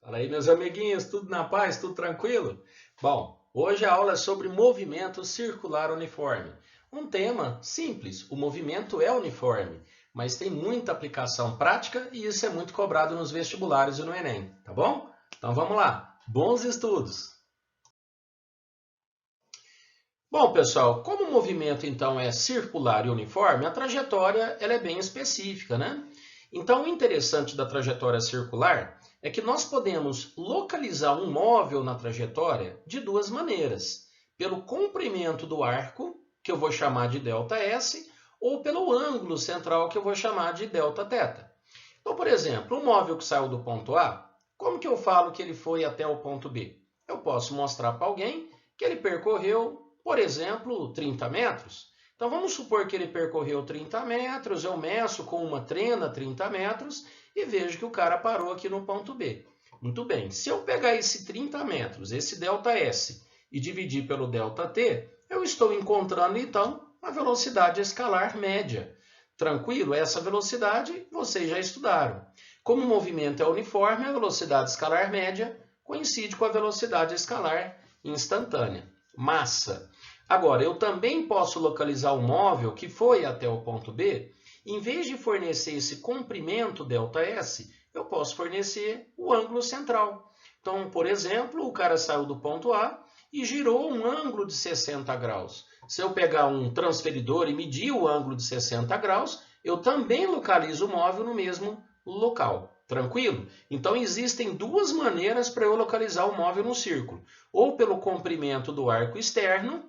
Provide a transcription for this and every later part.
Fala aí, meus amiguinhos, tudo na paz, tudo tranquilo? Bom, hoje a aula é sobre movimento circular uniforme. Um tema simples, o movimento é uniforme, mas tem muita aplicação prática e isso é muito cobrado nos vestibulares e no Enem, tá bom? Então vamos lá, bons estudos! Bom, pessoal, como o movimento então é circular e uniforme, a trajetória ela é bem específica, né? Então, o interessante da trajetória circular é que nós podemos localizar um móvel na trajetória de duas maneiras. Pelo comprimento do arco, que eu vou chamar de ΔS, ou pelo ângulo central, que eu vou chamar de Δθ. Então, por exemplo, um móvel que saiu do ponto A, como que eu falo que ele foi até o ponto B? Eu posso mostrar para alguém que ele percorreu, por exemplo, 30 metros. Então, vamos supor que ele percorreu 30 metros, eu meço com uma trena 30 metros e vejo que o cara parou aqui no ponto B. Muito bem, se eu pegar esse 30 metros, esse ΔS, e dividir pelo ΔT, eu estou encontrando, então, a velocidade escalar média. Tranquilo? Essa velocidade vocês já estudaram. Como o movimento é uniforme, a velocidade escalar média coincide com a velocidade escalar instantânea. Massa. Agora, eu também posso localizar o móvel que foi até o ponto B. Em vez de fornecer esse comprimento ΔS, eu posso fornecer o ângulo central. Então, por exemplo, o cara saiu do ponto A e girou um ângulo de 60 graus. Se eu pegar um transferidor e medir o ângulo de 60 graus, eu também localizo o móvel no mesmo local. Tranquilo? Então, existem duas maneiras para eu localizar o móvel no círculo. Ou pelo comprimento do arco externo,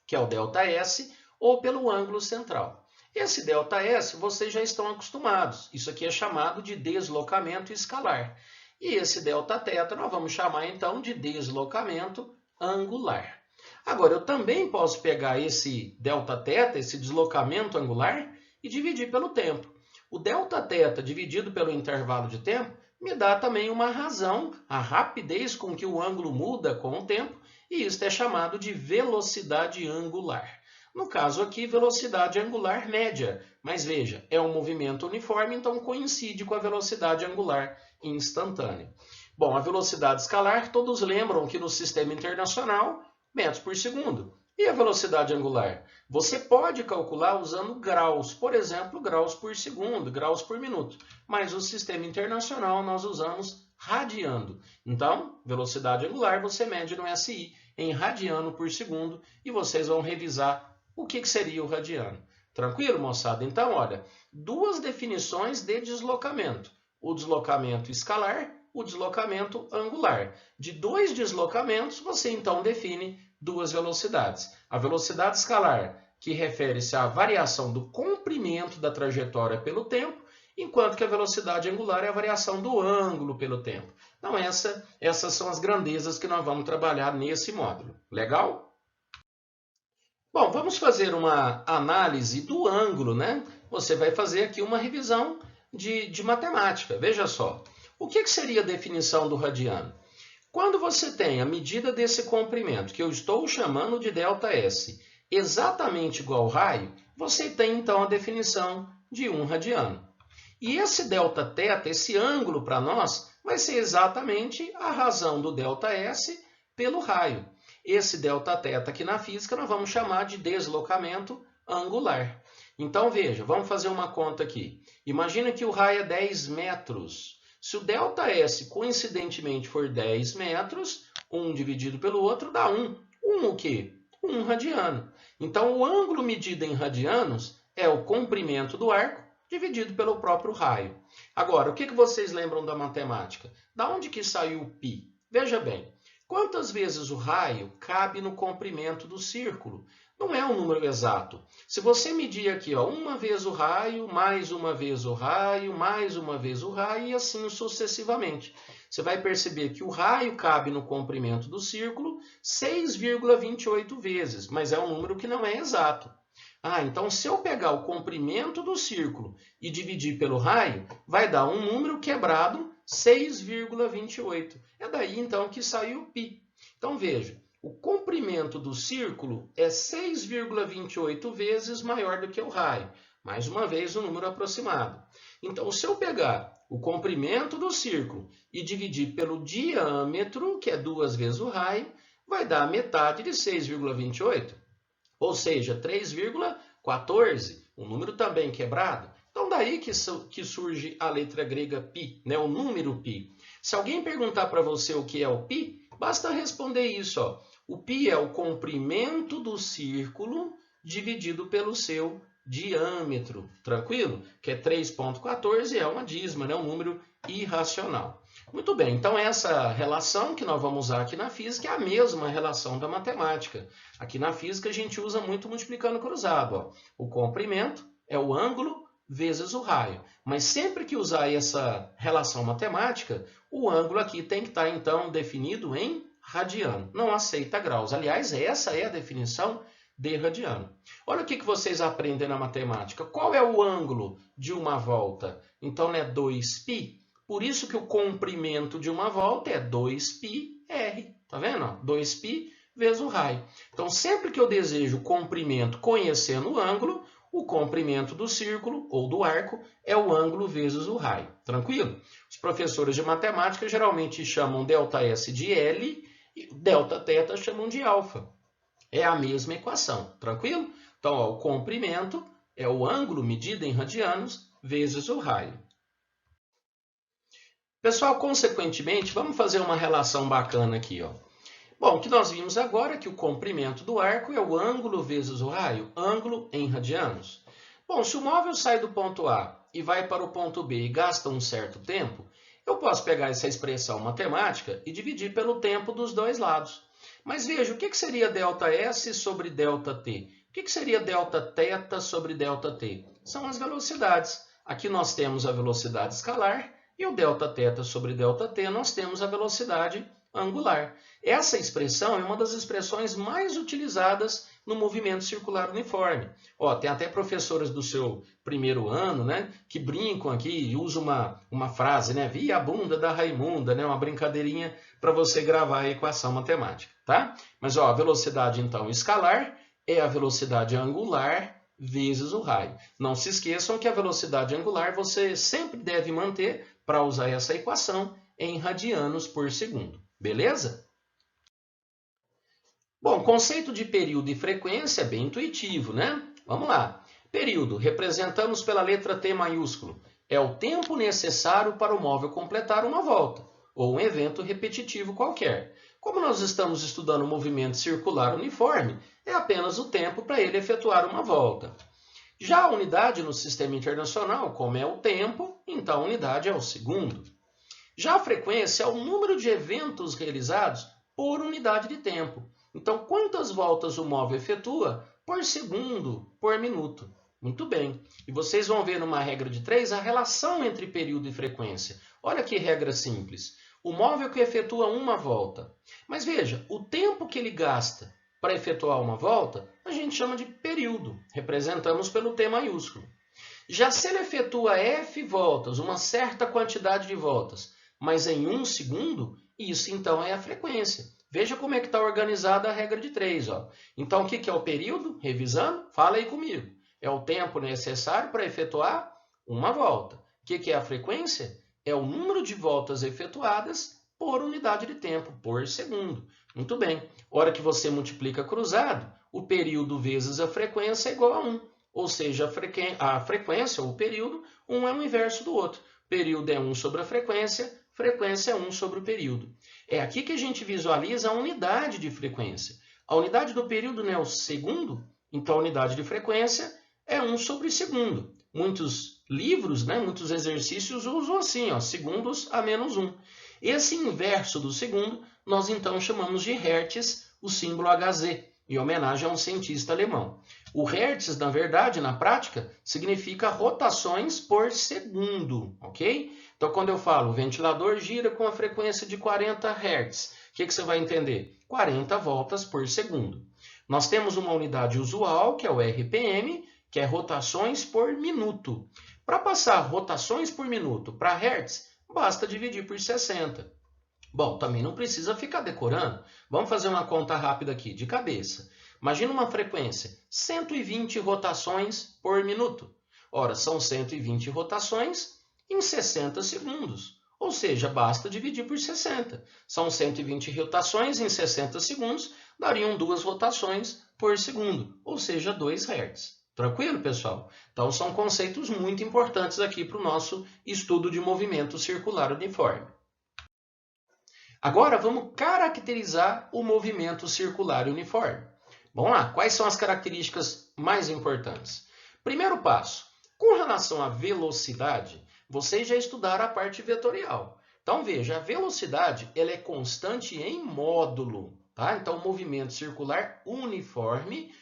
que é o ΔS, ou pelo ângulo central. Esse ΔS vocês já estão acostumados. Isso aqui é chamado de deslocamento escalar. E esse Δθ nós vamos chamar então de deslocamento angular. Agora, eu também posso pegar esse Δθ, esse deslocamento angular, e dividir pelo tempo. O Δθ dividido pelo intervalo de tempo me dá também uma razão, a rapidez com que o ângulo muda com o tempo, e isto é chamado de velocidade angular. No caso aqui, velocidade angular média, mas veja, é um movimento uniforme, então coincide com a velocidade angular instantânea. Bom, a velocidade escalar, todos lembram que no sistema internacional, metros por segundo. E a velocidade angular? Você pode calcular usando graus, por exemplo, graus por segundo, graus por minuto. Mas o sistema internacional nós usamos radiando. Então, velocidade angular você mede no SI em radiano por segundo e vocês vão revisar o que seria o radiano. Tranquilo, moçada? Então, olha, duas definições de deslocamento. O deslocamento escalar, o deslocamento angular. De dois deslocamentos, você então define duas velocidades. A velocidade escalar, que refere-se à variação do comprimento da trajetória pelo tempo, enquanto que a velocidade angular é a variação do ângulo pelo tempo. Então, essas são as grandezas que nós vamos trabalhar nesse módulo. Legal? Bom, vamos fazer uma análise do ângulo, né? Você vai fazer aqui uma revisão de matemática. Veja só, o que seria a definição do radiano? Quando você tem a medida desse comprimento, que eu estou chamando de ΔS, exatamente igual ao raio, você tem então a definição de 1 radiano. E esse Δθ, esse ângulo para nós, vai ser exatamente a razão do ΔS pelo raio. Esse Δθ aqui na física nós vamos chamar de deslocamento angular. Então veja, vamos fazer uma conta aqui. Imagina que o raio é 10 metros. Se o ΔS coincidentemente for 10 metros, 1 dividido pelo outro dá 1. 1 o quê? 1 radiano. Então o ângulo medido em radianos é o comprimento do arco dividido pelo próprio raio. Agora, o que vocês lembram da matemática? Da onde que saiu o π? Veja bem, quantas vezes o raio cabe no comprimento do círculo? Não é um número exato. Se você medir aqui, ó, uma vez o raio, mais uma vez o raio, mais uma vez o raio e assim sucessivamente. Você vai perceber que o raio cabe no comprimento do círculo 6,28 vezes, mas é um número que não é exato. Então se eu pegar o comprimento do círculo e dividir pelo raio, vai dar um número quebrado 6,28. É daí então que saiu o π. Então veja, o comprimento do círculo é 6,28 vezes maior do que o raio. Mais uma vez, o número aproximado. Então, se eu pegar o comprimento do círculo e dividir pelo diâmetro, que é 2 vezes o raio, vai dar metade de 6,28, ou seja, 3,14, um número também quebrado. Então, daí que surge a letra grega π, né? O número π. Se alguém perguntar para você o que é o π, basta responder isso. Ó. O π é o comprimento do círculo dividido pelo seu diâmetro, tranquilo? Que é 3,14, é uma dízima, né? Um número irracional. Muito bem, então essa relação que nós vamos usar aqui na física é a mesma relação da matemática. Aqui na física a gente usa muito multiplicando cruzado. Ó. O comprimento é o ângulo vezes o raio. Mas sempre que usar essa relação matemática, o ângulo aqui tem que estar, então, definido em radiano. Não aceita graus. Aliás, essa é a definição de radiano. Olha o que vocês aprendem na matemática. Qual é o ângulo de uma volta? Então, é 2π. Por isso que o comprimento de uma volta é 2πr. Tá vendo? 2π vezes o raio. Então, sempre que eu desejo comprimento conhecendo o ângulo, o comprimento do círculo ou do arco é o ângulo vezes o raio. Tranquilo? Os professores de matemática geralmente chamam ΔS de L e Δθ chamam de alfa. É a mesma equação. Tranquilo? Então, ó, o comprimento é o ângulo medido em radianos vezes o raio. Pessoal, consequentemente, vamos fazer uma relação bacana aqui. Ó. Bom, o que nós vimos agora é que o comprimento do arco é o ângulo vezes o raio, ângulo em radianos. Bom, se o móvel sai do ponto A e vai para o ponto B e gasta um certo tempo, eu posso pegar essa expressão matemática e dividir pelo tempo dos dois lados. Mas veja, o que seria ΔS sobre ΔT? O que seria Δθ sobre ΔT? São as velocidades. Aqui nós temos a velocidade escalar e o Δθ sobre ΔT nós temos a velocidade angular. Essa expressão é uma das expressões mais utilizadas no movimento circular uniforme. Ó, tem até professoras do seu primeiro ano, né, que brincam aqui e usam uma frase, né, vi a bunda da Raimunda, né, uma brincadeirinha para você gravar a equação matemática, tá? Mas ó, a velocidade então escalar é a velocidade angular vezes o raio. Não se esqueçam que a velocidade angular você sempre deve manter para usar essa equação em radianos por segundo. Beleza? Bom, conceito de período e frequência é bem intuitivo, né? Vamos lá. Período, representamos pela letra T maiúsculo. É o tempo necessário para o móvel completar uma volta, ou um evento repetitivo qualquer. Como nós estamos estudando o movimento circular uniforme, é apenas o tempo para ele efetuar uma volta. Já a unidade no sistema internacional, como é o tempo, então a unidade é o segundo. Já a frequência é o número de eventos realizados por unidade de tempo. Então, quantas voltas o móvel efetua por segundo, por minuto? Muito bem. E vocês vão ver numa regra de 3 a relação entre período e frequência. Olha que regra simples. O móvel que efetua uma volta. Mas veja, o tempo que ele gasta para efetuar uma volta, a gente chama de período. Representamos pelo T maiúsculo. Já se ele efetua F voltas, uma certa quantidade de voltas, mas em 1 segundo, isso então é a frequência. Veja como é que está organizada a regra de 3. Ó. Então, o que é o período? Revisando, fala aí comigo. É o tempo necessário para efetuar uma volta. O que é a frequência? É o número de voltas efetuadas por unidade de tempo, por segundo. Muito bem. Hora que você multiplica cruzado, o período vezes a frequência é igual a 1. Ou seja, a frequência ou o período, um é o inverso do outro. Período é 1 sobre a frequência é 1 sobre o período. É aqui que a gente visualiza a unidade de frequência. A unidade do período não é o segundo, então a unidade de frequência é 1 sobre segundo. Muitos livros, né, muitos exercícios usam assim, ó, segundos a menos 1. Esse inverso do segundo, nós então chamamos de Hertz, o símbolo Hz, em homenagem a um cientista alemão. O Hertz, na verdade, na prática, significa rotações por segundo, ok? Então, quando eu falo o ventilador gira com a frequência de 40 Hz, o que você vai entender? 40 voltas por segundo. Nós temos uma unidade usual, que é o RPM, que é rotações por minuto. Para passar rotações por minuto para Hertz, basta dividir por 60. Bom, também não precisa ficar decorando. Vamos fazer uma conta rápida aqui, de cabeça. Imagina uma frequência, 120 rotações por minuto. Ora, são 120 rotações em 60 segundos. Ou seja, basta dividir por 60. São 120 rotações em 60 segundos, dariam 2 rotações por segundo, ou seja, 2 Hz. Tranquilo, pessoal? Então, são conceitos muito importantes aqui para o nosso estudo de movimento circular uniforme. Agora, vamos caracterizar o movimento circular uniforme. Vamos lá, quais são as características mais importantes? Primeiro passo, com relação à velocidade, vocês já estudaram a parte vetorial. Então, veja, a velocidade ela é constante em módulo. Tá? Então, o movimento circular uniforme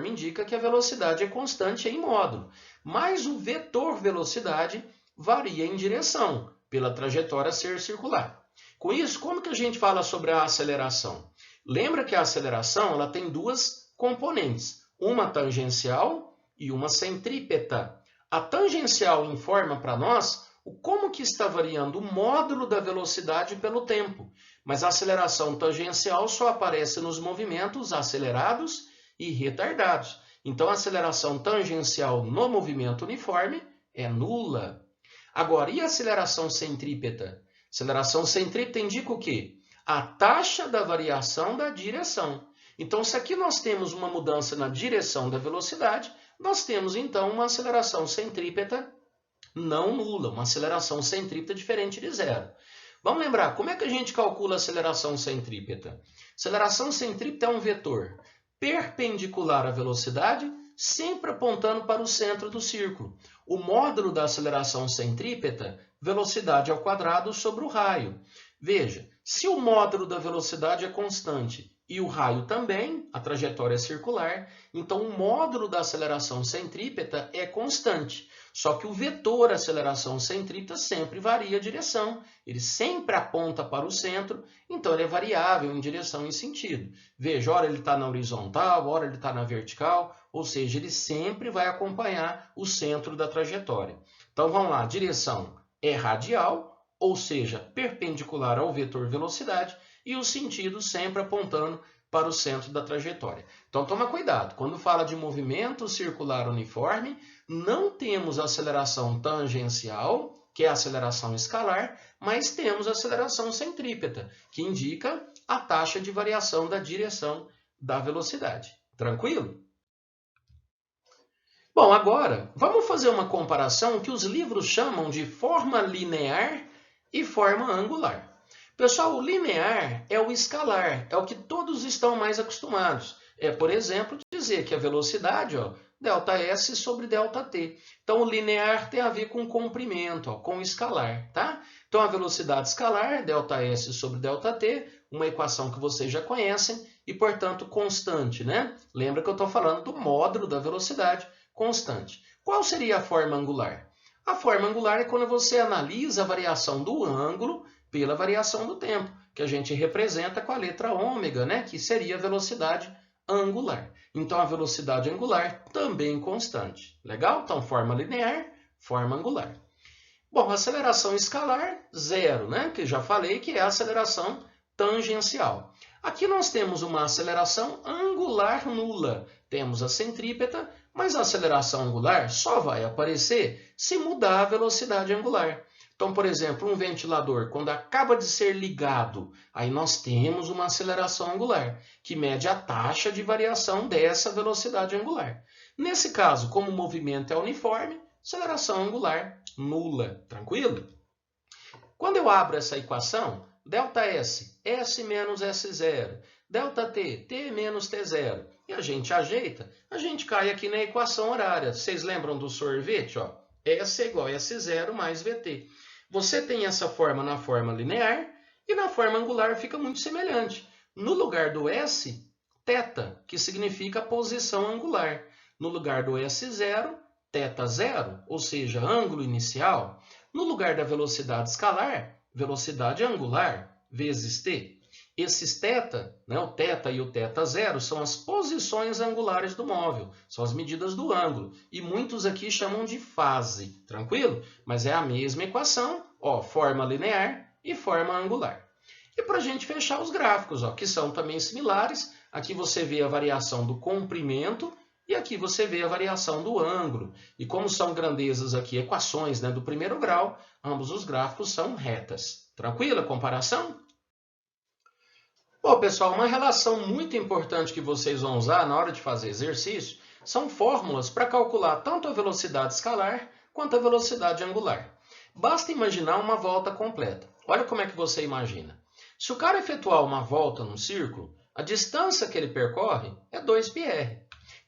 indica que a velocidade é constante em módulo. Mas o vetor velocidade varia em direção, pela trajetória ser circular. Com isso, como que a gente fala sobre a aceleração? Lembra que a aceleração ela tem 2 componentes, uma tangencial e uma centrípeta. A tangencial informa para nós como que está variando o módulo da velocidade pelo tempo, mas a aceleração tangencial só aparece nos movimentos acelerados e retardados. Então, a aceleração tangencial no movimento uniforme é nula. Agora, e a aceleração centrípeta? Aceleração centrípeta indica o quê? A taxa da variação da direção. Então, se aqui nós temos uma mudança na direção da velocidade, nós temos, então, uma aceleração centrípeta não nula, uma aceleração centrípeta diferente de zero. Vamos lembrar, como é que a gente calcula a aceleração centrípeta? Aceleração centrípeta é um vetor perpendicular à velocidade, sempre apontando para o centro do círculo. O módulo da aceleração centrípeta, velocidade ao quadrado sobre o raio. Veja, se o módulo da velocidade é constante e o raio também, a trajetória é circular, então o módulo da aceleração centrípeta é constante. Só que o vetor aceleração centrípeta sempre varia a direção, ele sempre aponta para o centro, então ele é variável em direção e sentido. Veja, ora ele está na horizontal, ora ele está na vertical, ou seja, ele sempre vai acompanhar o centro da trajetória. Então vamos lá, a direção é radial, ou seja, perpendicular ao vetor velocidade, e o sentido sempre apontando para o centro da trajetória. Então toma cuidado, quando fala de movimento circular uniforme, não temos aceleração tangencial, que é a aceleração escalar, mas temos a aceleração centrípeta, que indica a taxa de variação da direção da velocidade. Tranquilo? Bom, agora vamos fazer uma comparação que os livros chamam de forma linear e forma angular. Pessoal, o linear é o escalar, é o que todos estão mais acostumados. É, por exemplo, dizer que a velocidade, ΔS sobre ΔT. Então, o linear tem a ver com comprimento, com escalar, tá? Então, a velocidade escalar, ΔS sobre ΔT, uma equação que vocês já conhecem e, portanto, constante, né? Lembra que eu estou falando do módulo da velocidade constante. Qual seria a forma angular? A forma angular é quando você analisa a variação do ângulo pela variação do tempo, que a gente representa com a letra ômega, né? Que seria a velocidade angular. Então, a velocidade angular também constante. Legal? Então, forma linear, forma angular. Bom, aceleração escalar, zero, né? Que já falei que é a aceleração tangencial. Aqui nós temos uma aceleração angular nula. Temos a centrípeta, mas a aceleração angular só vai aparecer se mudar a velocidade angular. Então, por exemplo, um ventilador, quando acaba de ser ligado, aí nós temos uma aceleração angular, que mede a taxa de variação dessa velocidade angular. Nesse caso, como o movimento é uniforme, aceleração angular nula. Tranquilo? Quando eu abro essa equação, ΔS, S menos S0, ΔT, T menos T0, e a gente ajeita, a gente cai aqui na equação horária. Vocês lembram do sorvete? S é igual a S0 mais VT. Você tem essa forma na forma linear e na forma angular fica muito semelhante. No lugar do S, θ, que significa posição angular. No lugar do S0, θ0, ou seja, ângulo inicial. No lugar da velocidade escalar, velocidade angular, vezes t. Esses θ, né, o θ e o θ0, são as posições angulares do móvel, são as medidas do ângulo. E muitos aqui chamam de fase, tranquilo? Mas é a mesma equação, forma linear e forma angular. E para a gente fechar os gráficos, que são também similares, aqui você vê a variação do comprimento E aqui você vê a variação do ângulo. E como são grandezas aqui, equações, né, do primeiro grau, ambos os gráficos são retas. Tranquila a comparação? Bom, pessoal, uma relação muito importante que vocês vão usar na hora de fazer exercício são fórmulas para calcular tanto a velocidade escalar quanto a velocidade angular. Basta imaginar uma volta completa. Olha como é que você imagina. Se o cara efetuar uma volta num círculo, a distância que ele percorre é 2πr.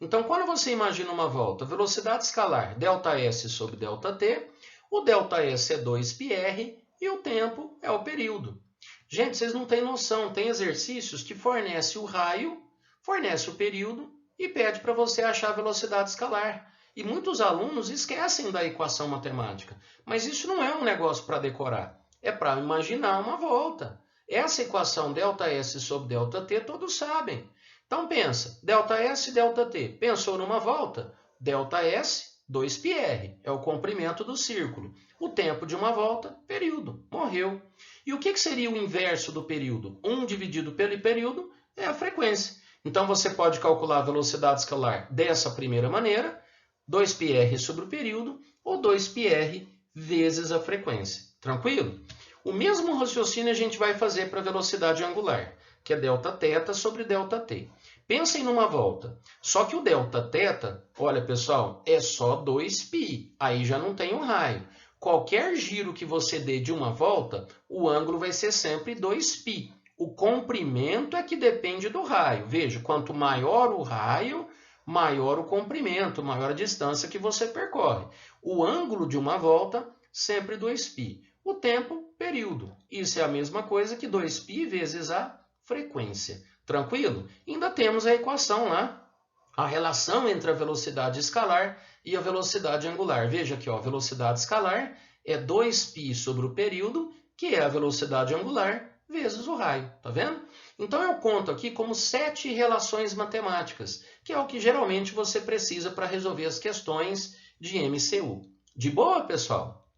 Então, quando você imagina uma volta, velocidade escalar ΔS sobre ΔT, o ΔS é 2πr e o tempo é o período. Gente, vocês não têm noção, tem exercícios que fornecem o raio, fornece o período e pede para você achar a velocidade escalar. E muitos alunos esquecem da equação matemática, mas isso não é um negócio para decorar, é para imaginar uma volta. Essa equação ΔS sobre ΔT todos sabem. Então pensa, ΔS e ΔT, pensou numa volta? ΔS, 2πr, é o comprimento do círculo. O tempo de uma volta, período, morreu. E o que seria o inverso do período? 1 dividido pelo período é a frequência. Então você pode calcular a velocidade escalar dessa primeira maneira, 2πr sobre o período, ou 2πr vezes a frequência. Tranquilo? O mesmo raciocínio a gente vai fazer para a velocidade angular, que é Δθ sobre ΔT. Pensem numa volta. Só que o Δθ, olha pessoal, é só 2π. Aí já não tem um raio. Qualquer giro que você dê de uma volta, o ângulo vai ser sempre 2π. O comprimento é que depende do raio. Veja, quanto maior o raio, maior o comprimento, maior a distância que você percorre. O ângulo de uma volta, sempre 2π. O tempo, período. Isso é a mesma coisa que 2π vezes a frequência. Tranquilo? Ainda temos a equação lá, a relação entre a velocidade escalar e a velocidade angular. Veja aqui, ó, a velocidade escalar é 2π sobre o período, que é a velocidade angular, vezes o raio. Tá vendo? Então eu conto aqui como 7 relações matemáticas, que é o que geralmente você precisa para resolver as questões de MCU. De boa, pessoal?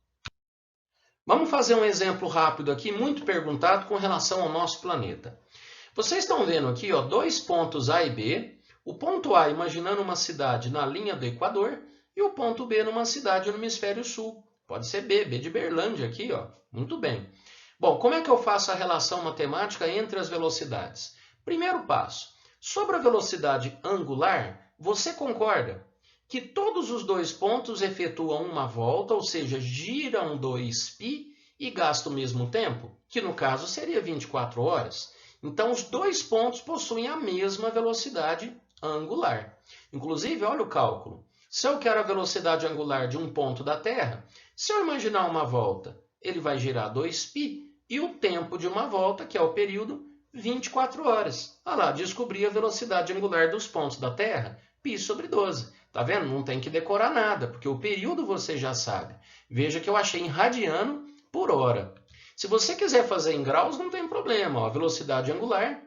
Vamos fazer um exemplo rápido aqui, muito perguntado com relação ao nosso planeta. Vocês estão vendo aqui, ó, dois pontos A e B. O ponto A imaginando uma cidade na linha do Equador e o ponto B numa cidade no hemisfério sul. Pode ser B de Berlândia aqui, ó. Muito bem. Bom, como é que eu faço a relação matemática entre as velocidades? Primeiro passo. Sobre a velocidade angular, você concorda que todos os dois pontos efetuam uma volta, ou seja, giram 2π e gastam o mesmo tempo, que no caso seria 24 horas. Então, os dois pontos possuem a mesma velocidade angular. Inclusive, olha o cálculo. Se eu quero a velocidade angular de um ponto da Terra, se eu imaginar uma volta, ele vai girar 2π e o tempo de uma volta, que é o período, 24 horas. Olha lá, descobri a velocidade angular dos pontos da Terra, π sobre 12. Tá vendo? Não tem que decorar nada, porque o período você já sabe. Veja que eu achei em radiano por hora. Se você quiser fazer em graus, não tem problema. Ó, a velocidade angular,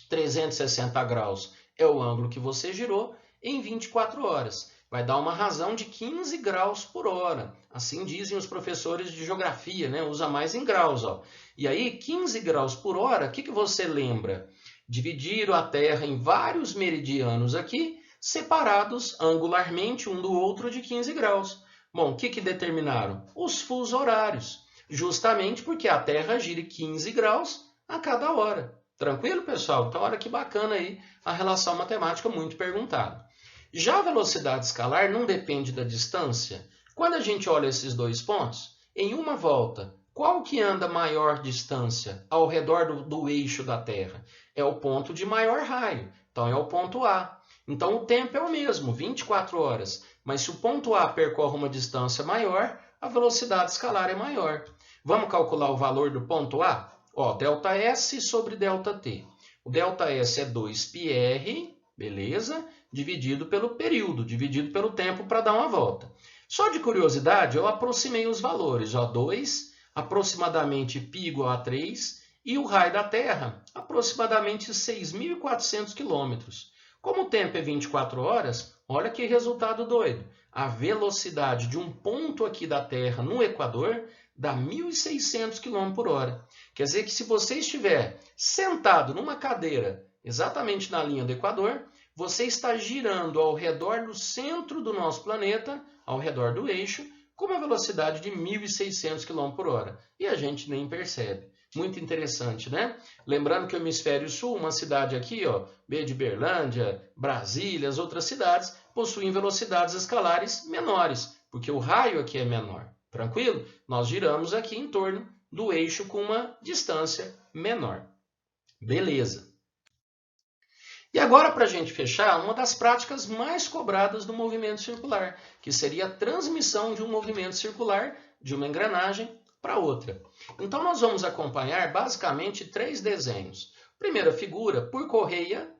360 graus é o ângulo que você girou em 24 horas. Vai dar uma razão de 15 graus por hora. Assim dizem os professores de geografia, né? Usa mais em graus. Ó. E aí, 15 graus por hora, o que você lembra? Dividiram a Terra em vários meridianos aqui, separados angularmente um do outro de 15 graus. Bom, o que determinaram? Os fusos horários. Justamente porque a Terra gira 15 graus a cada hora. Tranquilo, pessoal? Então, olha que bacana aí a relação matemática muito perguntada. Já a velocidade escalar não depende da distância. Quando a gente olha esses dois pontos, em uma volta, qual que anda maior distância ao redor do eixo da Terra? É o ponto de maior raio. Então, é o ponto A. Então, o tempo é o mesmo, 24 horas. Mas se o ponto A percorre uma distância maior, a velocidade escalar é maior. Vamos calcular o valor do ponto A? Ó, ΔS sobre ΔT. O ΔS é 2πr, beleza? Dividido pelo período, dividido pelo tempo para dar uma volta. Só de curiosidade, eu aproximei os valores. Ó, 2, aproximadamente π igual a 3, e o raio da Terra, aproximadamente 6.400 quilômetros. Como o tempo é 24 horas, olha que resultado doido. A velocidade de um ponto aqui da Terra no Equador dá 1.600 km por hora. Quer dizer que se você estiver sentado numa cadeira exatamente na linha do Equador, você está girando ao redor do centro do nosso planeta, ao redor do eixo, com uma velocidade de 1.600 km/h. E a gente nem percebe. Muito interessante, né? Lembrando que o hemisfério sul, uma cidade aqui, ó, B de Berlândia, Brasília, as outras cidades, possuem velocidades escalares menores, porque o raio aqui é menor. Tranquilo? Nós giramos aqui em torno do eixo com uma distância menor. Beleza. E agora, para a gente fechar, uma das práticas mais cobradas do movimento circular, que seria a transmissão de um movimento circular de uma engrenagem para outra. Então, nós vamos acompanhar basicamente 3 desenhos. Primeira figura, por correia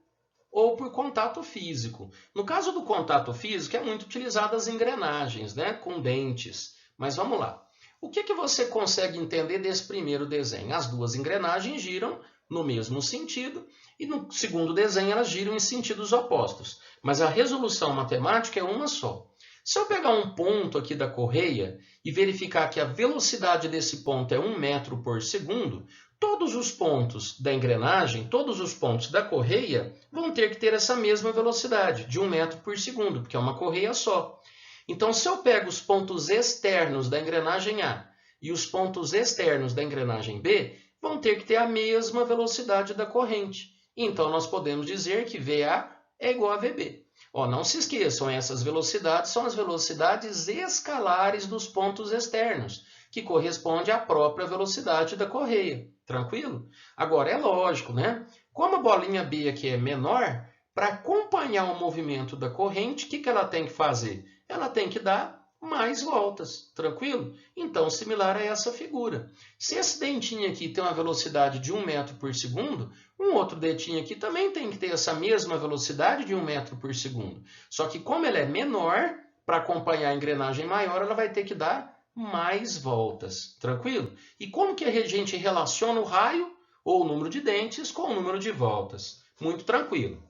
ou por contato físico. No caso do contato físico, é muito utilizado as engrenagens, né, com dentes. Mas vamos lá. O que você consegue entender desse primeiro desenho? As duas engrenagens giram no mesmo sentido e no segundo desenho elas giram em sentidos opostos. Mas a resolução matemática é uma só. Se eu pegar um ponto aqui da correia e verificar que a velocidade desse ponto é 1 metro por segundo, todos os pontos da engrenagem, todos os pontos da correia vão ter que ter essa mesma velocidade, de 1 metro por segundo, porque é uma correia só. Então, se eu pego os pontos externos da engrenagem A e os pontos externos da engrenagem B, vão ter que ter a mesma velocidade da corrente. Então, nós podemos dizer que VA é igual a VB. Ó, não se esqueçam, essas velocidades são as velocidades escalares dos pontos externos, que corresponde à própria velocidade da correia. Tranquilo? Agora, é lógico, né? Como a bolinha B aqui é menor, para acompanhar o movimento da corrente, o que ela tem que fazer? Ela tem que dar mais voltas, tranquilo? Então, similar a essa figura. Se esse dentinho aqui tem uma velocidade de 1 metro por segundo, um outro dentinho aqui também tem que ter essa mesma velocidade de 1 metro por segundo. Só que como ela é menor, para acompanhar a engrenagem maior, ela vai ter que dar mais voltas, tranquilo? E como que a gente relaciona o raio ou o número de dentes com o número de voltas? Muito tranquilo.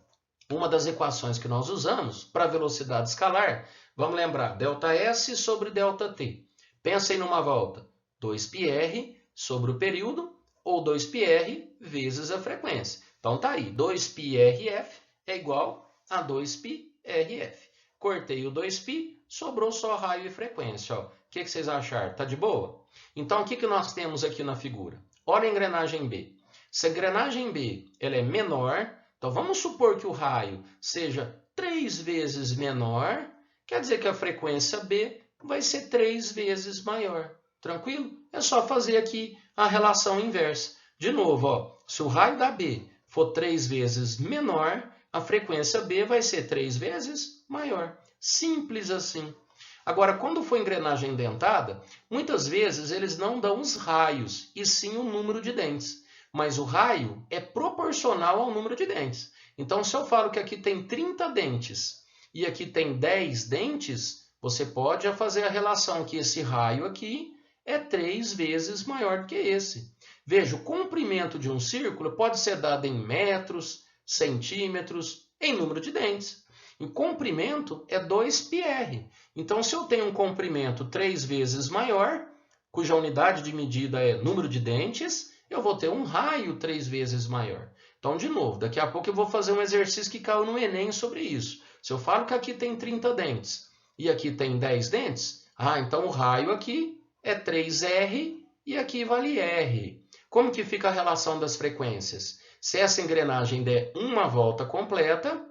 Uma das equações que nós usamos para velocidade escalar, vamos lembrar, ΔS sobre ΔT. Pensem numa volta, 2πr sobre o período ou 2πr vezes a frequência. Então tá aí, 2πrf é igual a 2πrf. Cortei o 2π, sobrou só raio e frequência. Ó. O que vocês acharam? Tá de boa? Então o que nós temos aqui na figura? Olha a engrenagem B. Se a engrenagem B ela é menor, então vamos supor que o raio seja 3 vezes menor, quer dizer que a frequência B vai ser 3 vezes maior. Tranquilo? É só fazer aqui a relação inversa. De novo, ó, se o raio da B for 3 vezes menor, a frequência B vai ser 3 vezes maior. Simples assim. Agora, quando for engrenagem dentada, muitas vezes eles não dão os raios, e sim o número de dentes. Mas o raio é proporcional ao número de dentes. Então, se eu falo que aqui tem 30 dentes e aqui tem 10 dentes, você pode fazer a relação que esse raio aqui é 3 vezes maior do que esse. Veja, o comprimento de um círculo pode ser dado em metros, centímetros, em número de dentes. O comprimento é 2πr. Então, se eu tenho um comprimento 3 vezes maior, cuja unidade de medida é número de dentes, eu vou ter um raio 3 vezes maior. Então, de novo, daqui a pouco eu vou fazer um exercício que caiu no Enem sobre isso. Se eu falo que aqui tem 30 dentes e aqui tem 10 dentes, então o raio aqui é 3R e aqui vale R. Como que fica a relação das frequências? Se essa engrenagem der uma volta completa,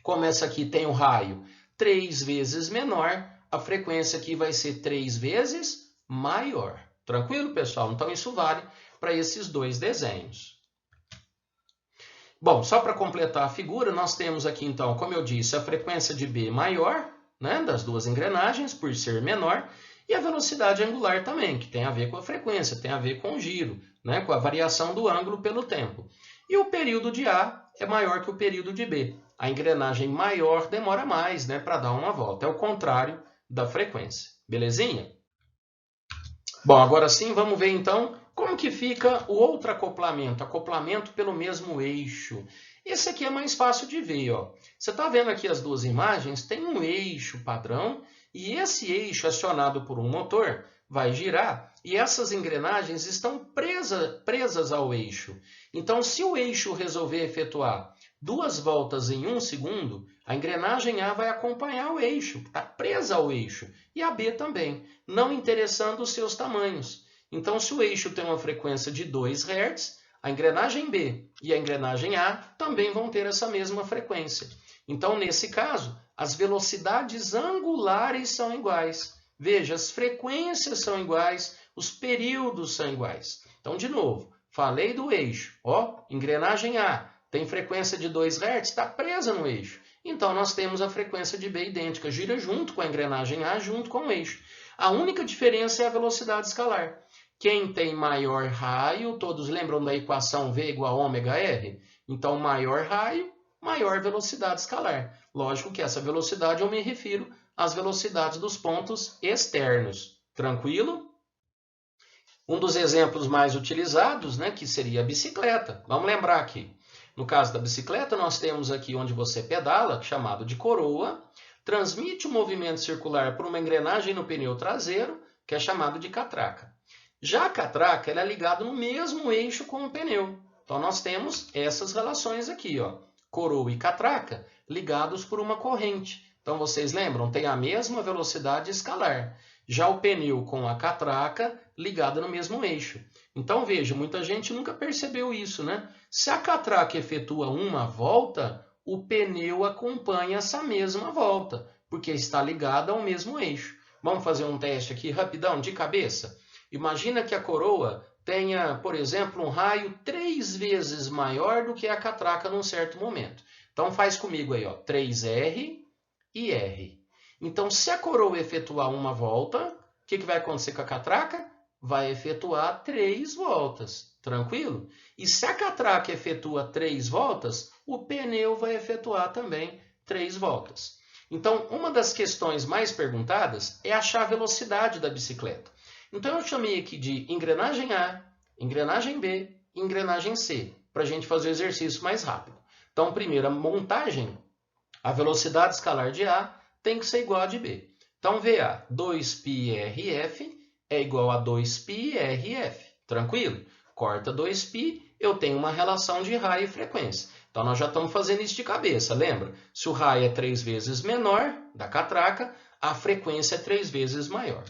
como essa aqui tem o raio 3 vezes menor, a frequência aqui vai ser 3 vezes maior. Tranquilo, pessoal? Então, isso vale para esses dois desenhos. Bom, só para completar a figura, nós temos aqui, então, como eu disse, a frequência de B maior, né, das duas engrenagens, por ser menor, e a velocidade angular também, que tem a ver com a frequência, tem a ver com o giro, né, com a variação do ângulo pelo tempo. E o período de A é maior que o período de B. A engrenagem maior demora mais, né, para dar uma volta. É o contrário da frequência. Belezinha? Bom, agora sim, vamos ver então como que fica o outro acoplamento, acoplamento pelo mesmo eixo. Esse aqui é mais fácil de ver, ó. Você está vendo aqui as duas imagens, tem um eixo padrão e esse eixo acionado por um motor vai girar e essas engrenagens estão presas ao eixo. Então, se o eixo resolver efetuar 2 voltas em 1 segundo, a engrenagem A vai acompanhar o eixo, está presa ao eixo, e a B também, não interessando os seus tamanhos. Então, se o eixo tem uma frequência de 2 Hz, a engrenagem B e a engrenagem A também vão ter essa mesma frequência. Então, nesse caso, as velocidades angulares são iguais. Veja, as frequências são iguais, os períodos são iguais. Então, de novo, falei do eixo. Ó, engrenagem A tem frequência de 2 Hz, está presa no eixo. Então, nós temos a frequência de B idêntica, gira junto com a engrenagem A, junto com o eixo. A única diferença é a velocidade escalar. Quem tem maior raio, todos lembram da equação V igual a ômega R? Então, maior raio, maior velocidade escalar. Lógico que essa velocidade eu me refiro às velocidades dos pontos externos. Tranquilo? Um dos exemplos mais utilizados, né, que seria a bicicleta. Vamos lembrar aqui. No caso da bicicleta, nós temos aqui onde você pedala, chamado de coroa, transmite o movimento circular por uma engrenagem no pneu traseiro, que é chamado de catraca. Já a catraca ela é ligada no mesmo eixo com o pneu. Então, nós temos essas relações aqui, ó, coroa e catraca, ligados por uma corrente. Então, vocês lembram? Tem a mesma velocidade escalar. Já o pneu com a catraca ligada no mesmo eixo. Então, veja, muita gente nunca percebeu isso, né? Se a catraca efetua uma volta, o pneu acompanha essa mesma volta, porque está ligada ao mesmo eixo. Vamos fazer um teste aqui rapidão, de cabeça? Imagina que a coroa tenha, por exemplo, um raio 3 vezes maior do que a catraca num certo momento. Então, faz comigo aí, ó, 3R e R. Então, se a coroa efetuar uma volta, o que vai acontecer com a catraca? Vai efetuar 3 voltas, tranquilo? E se a catraca efetua 3 voltas, o pneu vai efetuar também 3 voltas. Então, uma das questões mais perguntadas é achar a velocidade da bicicleta. Então, eu chamei aqui de engrenagem A, engrenagem B e engrenagem C, para a gente fazer o exercício mais rápido. Então, primeira montagem, a velocidade escalar de A tem que ser igual a de B. Então, VA, 2πrf é igual a 2πrf. Tranquilo? Corta 2π, eu tenho uma relação de raio e frequência. Então, nós já estamos fazendo isso de cabeça, lembra? Se o raio é 3 vezes menor da catraca, a frequência é 3 vezes maior.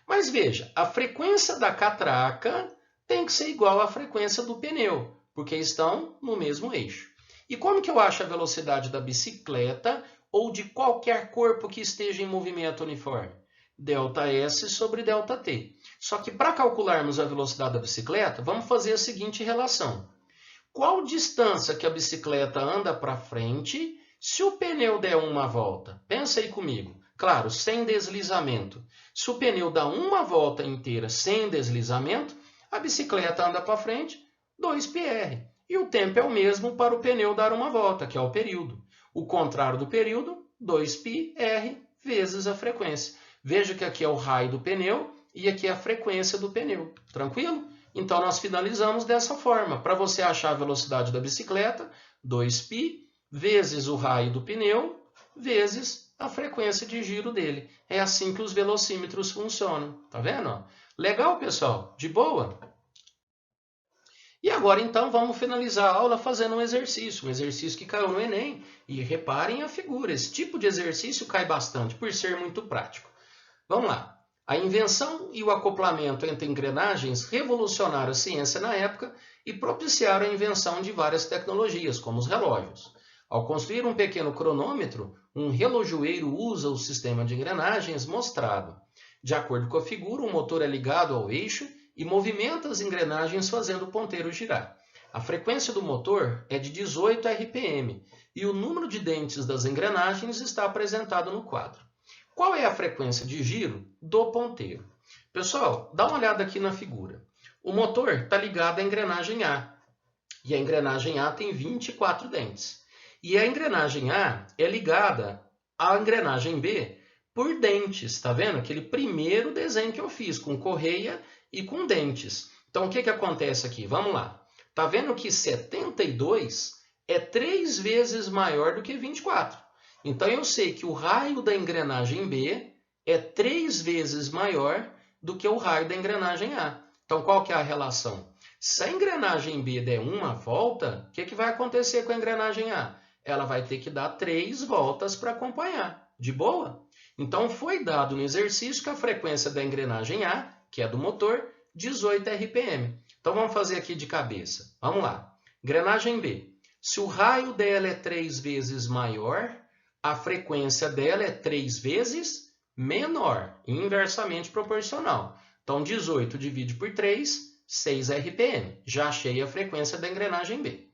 Mas veja, a frequência da catraca tem que ser igual à frequência do pneu, porque estão no mesmo eixo. E como que eu acho a velocidade da bicicleta ou de qualquer corpo que esteja em movimento uniforme? ΔS sobre ΔT. Só que para calcularmos a velocidade da bicicleta, vamos fazer a seguinte relação. Qual distância que a bicicleta anda para frente se o pneu der uma volta? Pensa aí comigo. Claro, sem deslizamento. Se o pneu dá uma volta inteira sem deslizamento, a bicicleta anda para frente 2πr. E o tempo é o mesmo para o pneu dar uma volta, que é o período. O contrário do período, 2πr vezes a frequência. Veja que aqui é o raio do pneu e aqui é a frequência do pneu. Tranquilo? Então, nós finalizamos dessa forma. Para você achar a velocidade da bicicleta, 2π vezes o raio do pneu vezes a frequência de giro dele. É assim que os velocímetros funcionam. Tá vendo? Legal, pessoal? De boa? E agora, então, vamos finalizar a aula fazendo um exercício que caiu no Enem. E reparem a figura, esse tipo de exercício cai bastante, por ser muito prático. Vamos lá. A invenção e o acoplamento entre engrenagens revolucionaram a ciência na época e propiciaram a invenção de várias tecnologias, como os relógios. Ao construir um pequeno cronômetro, um relojoeiro usa o sistema de engrenagens mostrado. De acordo com a figura, o motor é ligado ao eixo e movimenta as engrenagens fazendo o ponteiro girar. A frequência do motor é de 18 RPM e o número de dentes das engrenagens está apresentado no quadro. Qual é a frequência de giro do ponteiro? Pessoal, dá uma olhada aqui na figura. O motor está ligado à engrenagem A e a engrenagem A tem 24 dentes. E a engrenagem A é ligada à engrenagem B por dentes. Está vendo? Aquele primeiro desenho que eu fiz com correia e com dentes. Então, o que acontece aqui? Vamos lá. Está vendo que 72 é 3 vezes maior do que 24. Então, eu sei que o raio da engrenagem B é 3 vezes maior do que o raio da engrenagem A. Então, qual que é a relação? Se a engrenagem B der uma volta, o que vai acontecer com a engrenagem A? Ela vai ter que dar 3 voltas para acompanhar. De boa? Então, foi dado no exercício que a frequência da engrenagem A, que é do motor, 18 RPM. Então, vamos fazer aqui de cabeça. Vamos lá. Engrenagem B. Se o raio dela é 3 vezes maior, a frequência dela é 3 vezes menor, inversamente proporcional. Então, 18 divide por 3, 6 RPM. Já achei a frequência da engrenagem B.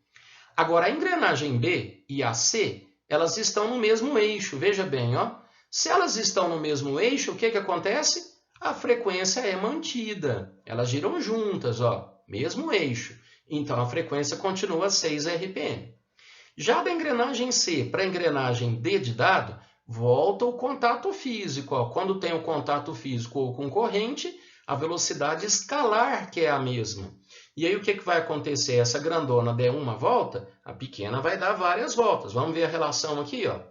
Agora, a engrenagem B e a C, elas estão no mesmo eixo. Veja bem, ó. Se elas estão no mesmo eixo, o que acontece? A frequência é mantida. Elas giram juntas, ó, mesmo eixo. Então, a frequência continua 6 RPM. Já da engrenagem C para a engrenagem D de dado, volta o contato físico. Ó. Quando tem o contato físico ou com corrente, a velocidade escalar que é a mesma. E aí o que vai acontecer? Essa grandona der uma volta, a pequena vai dar várias voltas. Vamos ver a relação aqui, ó.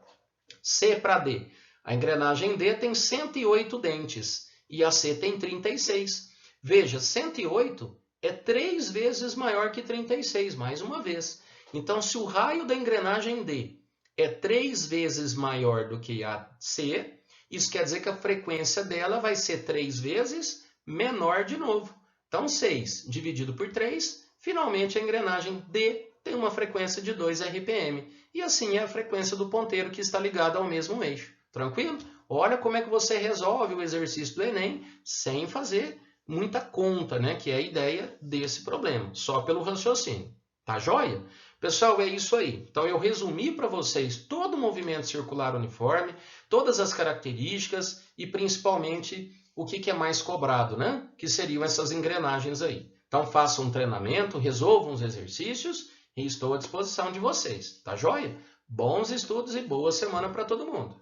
C para D. A engrenagem D tem 108 dentes e a C tem 36. Veja, 108 é 3 vezes maior que 36, mais uma vez. Então, se o raio da engrenagem D é 3 vezes maior do que a C, isso quer dizer que a frequência dela vai ser 3 vezes menor de novo. Então, 6 dividido por 3, finalmente a engrenagem D tem uma frequência de 2 RPM. E assim é a frequência do ponteiro que está ligada ao mesmo eixo. Tranquilo? Olha como é que você resolve o exercício do Enem sem fazer muita conta, né? Que é a ideia desse problema, só pelo raciocínio. Tá joia? Pessoal, é isso aí. Então, eu resumi para vocês todo o movimento circular uniforme, todas as características e, principalmente, o que é mais cobrado, né? Que seriam essas engrenagens aí. Então, façam um treinamento, resolvam os exercícios e estou à disposição de vocês. Tá joia? Bons estudos e boa semana para todo mundo.